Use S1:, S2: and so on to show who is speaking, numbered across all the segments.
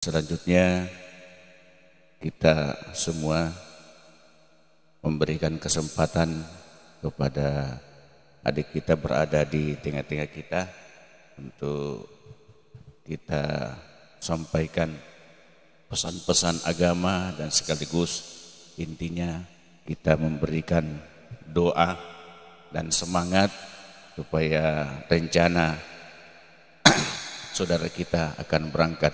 S1: Selanjutnya kita semua memberikan kesempatan kepada adik kita berada di tengah-tengah kita untuk kita sampaikan pesan-pesan agama dan sekaligus intinya kita memberikan doa dan semangat supaya rencana saudara kita akan berangkat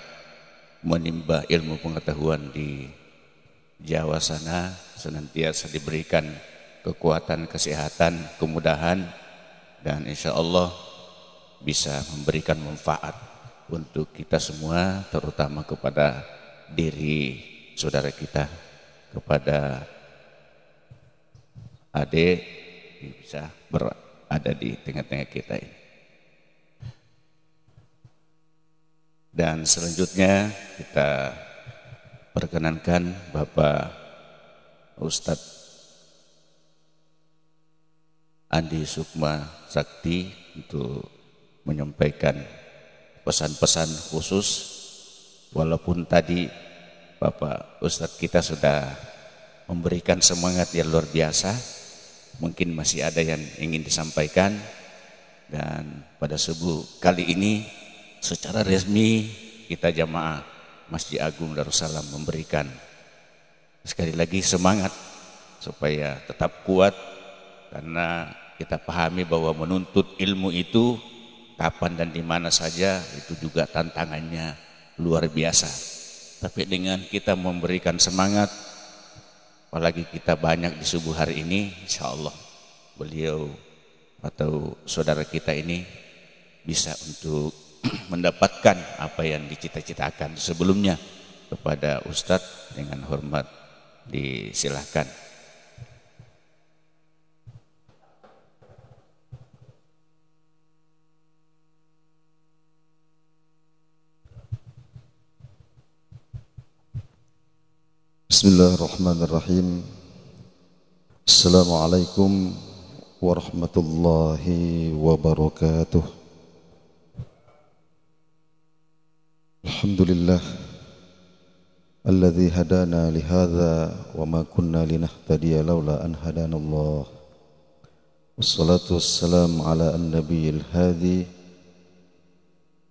S1: menimba ilmu pengetahuan di Jawa sana senantiasa diberikan kekuatan, kesehatan, kemudahan, dan insya Allah bisa memberikan manfaat untuk kita semua, terutama kepada diri saudara kita, kepada adik yang bisa berada di tengah-tengah kita ini. Dan selanjutnya kita perkenankan Bapak Ustadz Andi Sukma Sakti untuk menyampaikan pesan-pesan khusus. Walaupun tadi Bapak Ustadz kita sudah memberikan semangat yang luar biasa, mungkin masih ada yang ingin disampaikan. Dan pada subuh kali ini secara resmi kita jamaah Masjid Agung Darussalam memberikan sekali lagi semangat supaya tetap kuat, karena kita pahami bahwa menuntut ilmu itu kapan dan di mana saja itu juga tantangannya luar biasa. Tapi dengan kita memberikan semangat, apalagi kita banyak di subuh hari ini, insya Allah beliau atau saudara kita ini bisa untuk mendapatkan apa yang dicita-citakan. Sebelumnya kepada Ustadz dengan hormat disilahkan.
S2: Bismillahirrahmanirrahim. Assalamualaikum warahmatullahi wabarakatuh. Alhamdulillah alladzi hadana lihadza wa ma kunna linahtadiya laula an hadanallah. Wassalatu wassalamu ala an-nabiyil hadi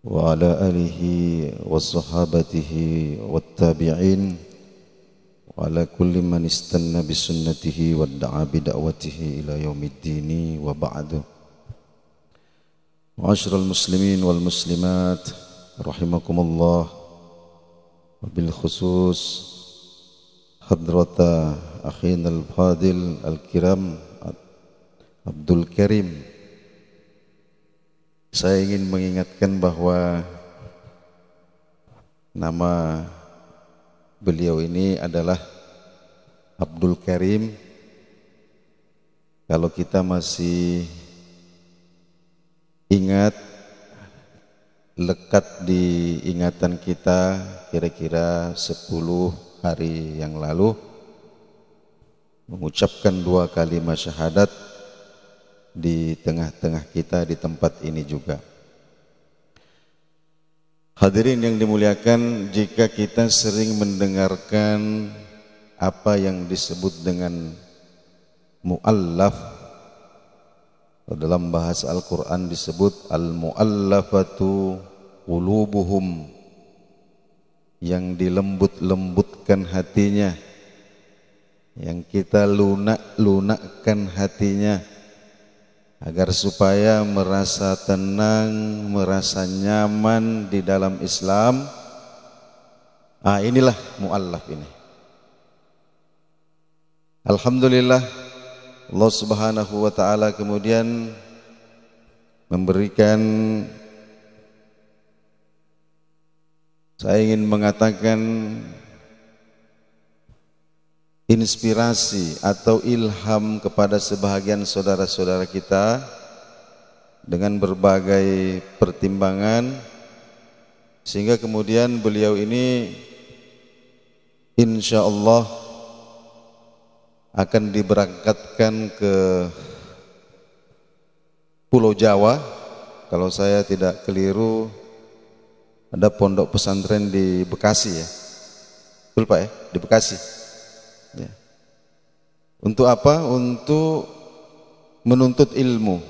S2: wa ala alihi wa sahabatihi wat tabi'in wa ala kulli man istanna bi sunnatihi wa da'a bi da'watihi ila yaumiddin wa ba'du. Ma'asyiral muslimin wal muslimat rahimakumullah, wabil khusus hadrata akhina al-fadil al-kiram Abdul Karim. Saya ingin mengingatkan bahwa nama beliau ini adalah Abdul Karim. Kalau kita masih ingat, lekat di ingatan kita kira-kira 10 hari yang lalu, mengucapkan 2 kalimat syahadat di tengah-tengah kita di tempat ini juga. Hadirin yang dimuliakan, jika kita sering mendengarkan apa yang disebut dengan mu'allaf, dalam bahasa Al-Quran disebut al-mu'allafatu qulubuhum, yang dilembut-lembutkan hatinya, yang kita lunak-lunakkan hatinya agar supaya merasa tenang, merasa nyaman di dalam Islam. Inilah mu'allaf ini. Alhamdulillah, Allah Subhanahu wa ta'ala kemudian memberikan, saya ingin mengatakan, inspirasi atau ilham kepada sebahagian saudara-saudara kita dengan berbagai pertimbangan, sehingga kemudian beliau ini insya Allah akan diberangkatkan ke Pulau Jawa. Kalau saya tidak keliru, Ada pondok pesantren di Bekasi ya. Betul Pak ya? Di Bekasi. Ya. Untuk apa? Untuk menuntut ilmu.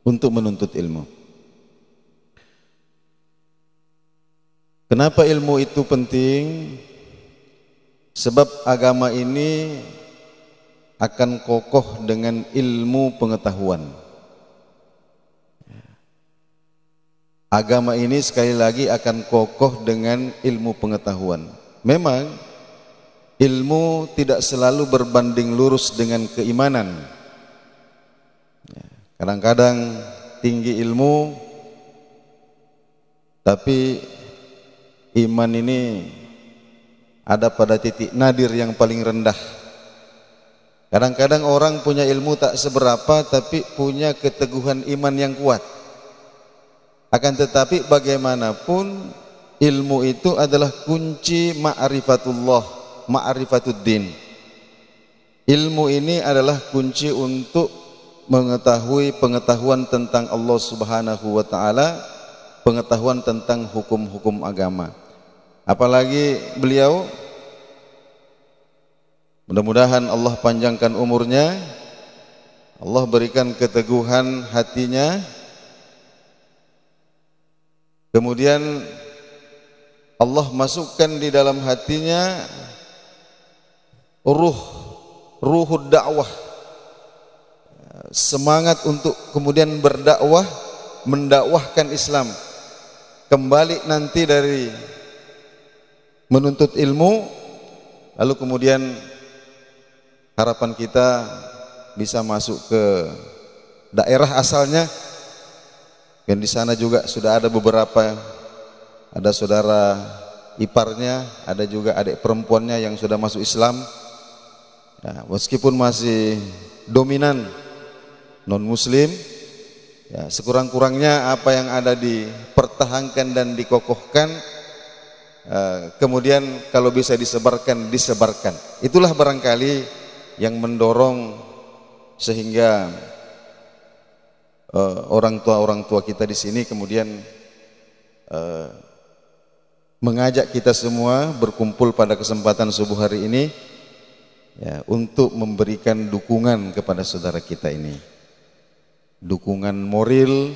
S2: Untuk menuntut ilmu. Kenapa ilmu itu penting? Sebab agama ini akan kokoh dengan ilmu pengetahuan. Agama ini sekali lagi akan kokoh dengan ilmu pengetahuan. Memang ilmu tidak selalu berbanding lurus dengan keimanan. Kadang-kadang tinggi ilmu, tapi iman ini ada pada titik nadir yang paling rendah. Kadang-kadang orang punya ilmu tak seberapa, tapi punya keteguhan iman yang kuat. Akan tetapi bagaimanapun ilmu itu adalah kunci ma'rifatullah, ma'rifatuddin. Ilmu ini adalah kunci untuk mengetahui pengetahuan tentang Allah Subhanahu wa taala, pengetahuan tentang hukum-hukum agama. Apalagi beliau, mudah-mudahan Allah panjangkan umurnya, Allah berikan keteguhan hatinya, kemudian Allah masukkan di dalam hatinya ruhud dakwah, semangat untuk kemudian berdakwah, mendakwahkan Islam. Kembali nanti dari menuntut ilmu, lalu kemudian harapan kita bisa masuk ke daerah asalnya, dan di sana juga sudah ada beberapa, ada saudara iparnya, ada juga adik perempuannya yang sudah masuk Islam. Ya, meskipun masih dominan non muslim, ya, sekurang-kurangnya apa yang ada dipertahankan dan dikokohkan, kemudian kalau bisa disebarkan, disebarkan. Itulah barangkali yang mendorong sehingga orang tua kita di sini kemudian mengajak kita semua berkumpul pada kesempatan subuh hari ini, ya, untuk memberikan dukungan kepada saudara kita ini. Dukungan moral,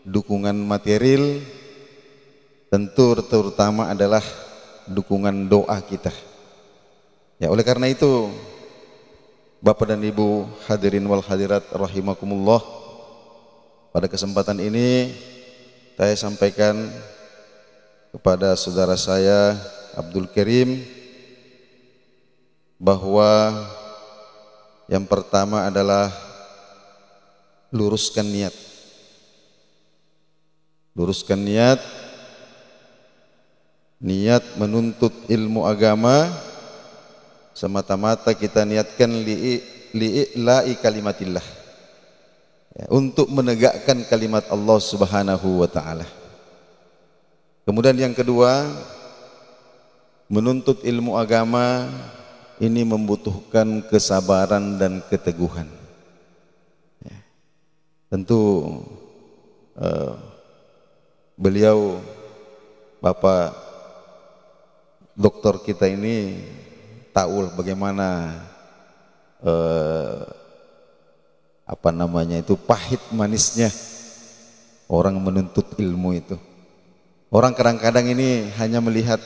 S2: dukungan material, tentu terutama adalah dukungan doa kita. Ya, oleh karena itu Bapak dan Ibu hadirin wal hadirat rahimakumullah, pada kesempatan ini saya sampaikan kepada saudara saya Abdul Karim bahwa yang pertama adalah luruskan niat. Luruskan niat, niat menuntut ilmu agama semata-mata kita niatkan li'i'la'i kalimatillah, ya, untuk menegakkan kalimat Allah Subhanahu wa taala. Kemudian yang kedua, menuntut ilmu agama ini membutuhkan kesabaran dan keteguhan. Ya. Tentu beliau Bapak doktor kita ini tahu bagaimana pahit manisnya orang menuntut ilmu itu. Orang kadang-kadang ini hanya melihat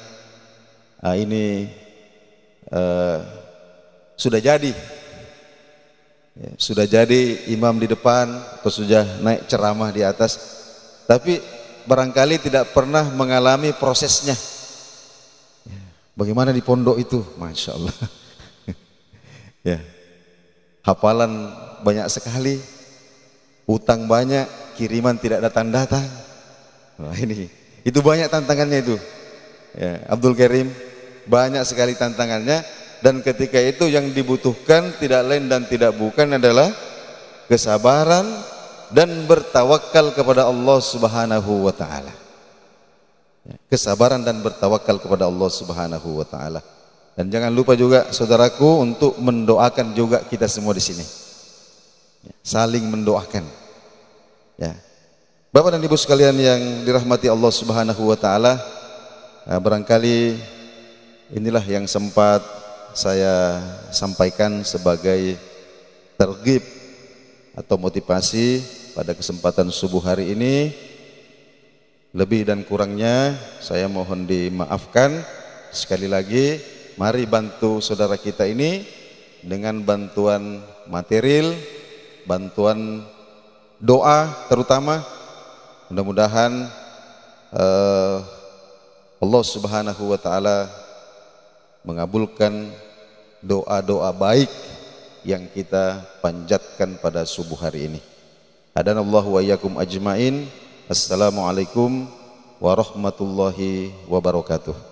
S2: sudah jadi, ya, sudah jadi imam di depan atau sudah naik ceramah di atas, tapi barangkali tidak pernah mengalami prosesnya. Bagaimana di pondok itu, masya Allah. Ya, hafalan banyak sekali, utang banyak, kiriman tidak datang-datang. Nah, itu banyak tantangannya itu. Ya, Abdul Karim, banyak sekali tantangannya, dan ketika itu yang dibutuhkan tidak lain dan tidak bukan adalah kesabaran dan bertawakal kepada Allah Subhanahu wa taala. Kesabaran dan bertawakal kepada Allah Subhanahu wa taala. Dan jangan lupa juga saudaraku untuk mendoakan juga kita semua di sini. Saling mendoakan. Ya. Bapak dan Ibu sekalian yang dirahmati Allah Subhanahu wa taala, barangkali inilah yang sempat saya sampaikan sebagai terghib atau motivasi pada kesempatan subuh hari ini. Lebih dan kurangnya saya mohon dimaafkan. Sekali lagi, mari bantu saudara kita ini dengan bantuan material, bantuan doa terutama. Mudah-mudahan Allah Subhanahu wa taala mengabulkan doa-doa baik yang kita panjatkan pada subuh hari ini. Hadanallahu wa iyyakum ajmain. Assalamualaikum warahmatullahi wabarakatuh.